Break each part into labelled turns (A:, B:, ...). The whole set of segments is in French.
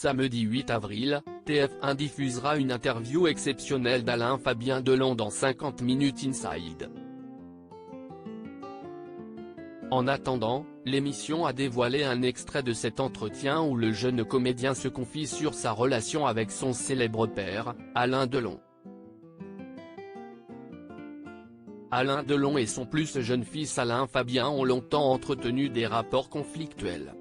A: Samedi 8 avril, TF1 diffusera une interview exceptionnelle d'Alain Fabien Delon dans 50 Minutes Inside. En attendant, l'émission a dévoilé un extrait de cet entretien où le jeune comédien se confie sur sa relation avec son célèbre père, Alain Delon. Alain Delon et son plus jeune fils Alain Fabien ont longtemps entretenu des rapports conflictuels.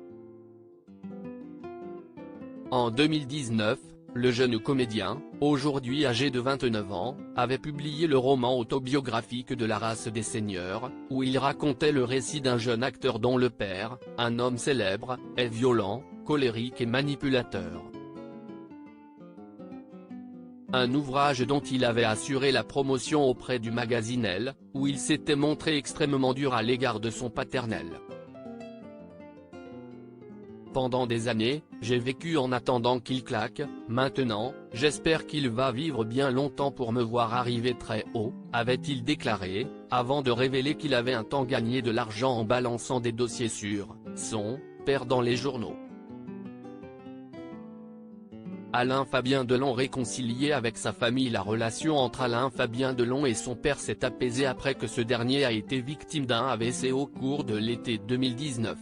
A: En 2019, le jeune comédien, aujourd'hui âgé de 29 ans, avait publié le roman autobiographique de la race des seigneurs, où il racontait le récit d'un jeune acteur dont le père, un homme célèbre, est violent, colérique et manipulateur. Un ouvrage dont il avait assuré la promotion auprès du magazine Elle, où il s'était montré extrêmement dur à l'égard de son paternel. Pendant des années, j'ai vécu en attendant qu'il claque, maintenant, j'espère qu'il va vivre bien longtemps pour me voir arriver très haut, avait-il déclaré, avant de révéler qu'il avait un temps gagné de l'argent en balançant des dossiers sur son père dans les journaux. Alain Fabien Delon réconcilié avec sa famille. La relation entre Alain Fabien Delon et son père s'est apaisée après que ce dernier a été victime d'un AVC au cours de l'été 2019.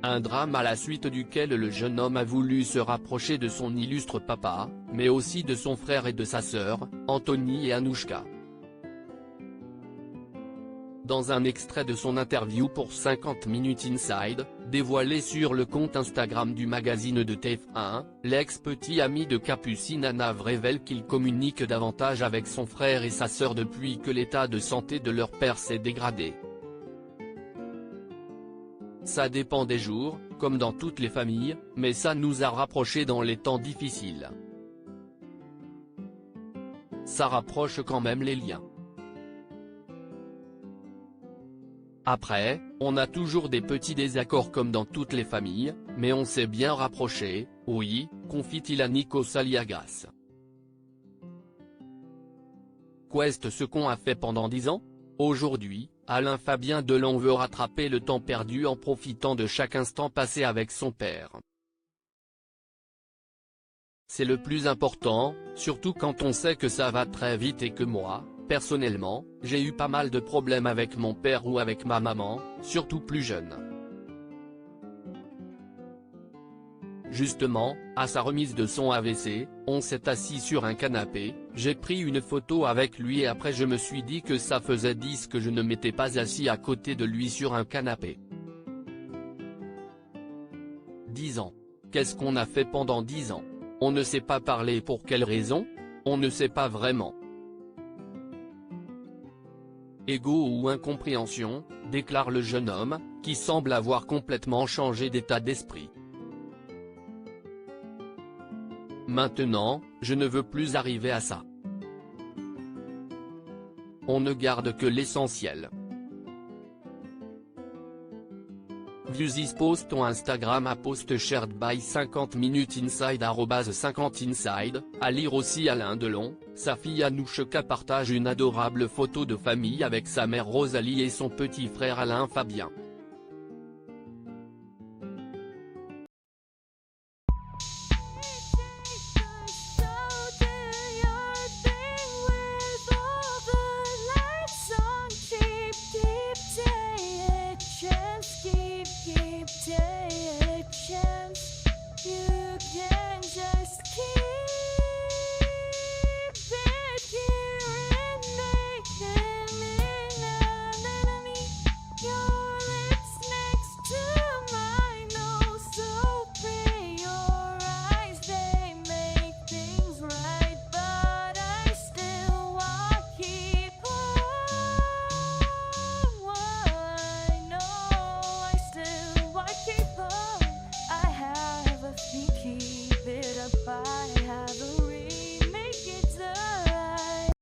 A: Un drame à la suite duquel le jeune homme a voulu se rapprocher de son illustre papa, mais aussi de son frère et de sa sœur, Anthony et Anouchka. Dans un extrait de son interview pour 50 Minutes Inside, dévoilé sur le compte Instagram du magazine de TF1, l'ex-petit ami de Capucine Anav révèle qu'il communique davantage avec son frère et sa sœur depuis que l'état de santé de leur père s'est dégradé. Ça dépend des jours, comme dans toutes les familles, mais ça nous a rapprochés dans les temps difficiles. Ça rapproche quand même les liens. Après, on a toujours des petits désaccords comme dans toutes les familles, mais on s'est bien rapprochés, oui, confie-t-il à Nikos Aliagas. Qu'est-ce ce qu'on a fait pendant 10 ans ? Aujourd'hui, Alain Fabien Delon veut rattraper le temps perdu en profitant de chaque instant passé avec son père. C'est le plus important, surtout quand on sait que ça va très vite et que moi, personnellement, j'ai eu pas mal de problèmes avec mon père ou avec ma maman, surtout plus jeune. Justement, à sa remise de son AVC, on s'est assis sur un canapé, j'ai pris une photo avec lui et après je me suis dit que ça faisait 10 que je ne m'étais pas assis à côté de lui sur un canapé. 10 ans. Qu'est-ce qu'on a fait pendant 10 ans ? On ne sait pas parler pour quelle raison ? On ne sait pas vraiment. Ego ou incompréhension, déclare le jeune homme, qui semble avoir complètement changé d'état d'esprit. Maintenant, je ne veux plus arriver à ça. On ne garde que l'essentiel. View this post on Instagram à post shared by 50 Minutes Inside @50 Inside, à lire aussi Alain Delon, sa fille Anouchka partage une adorable photo de famille avec sa mère Rosalie et son petit frère Alain Fabien.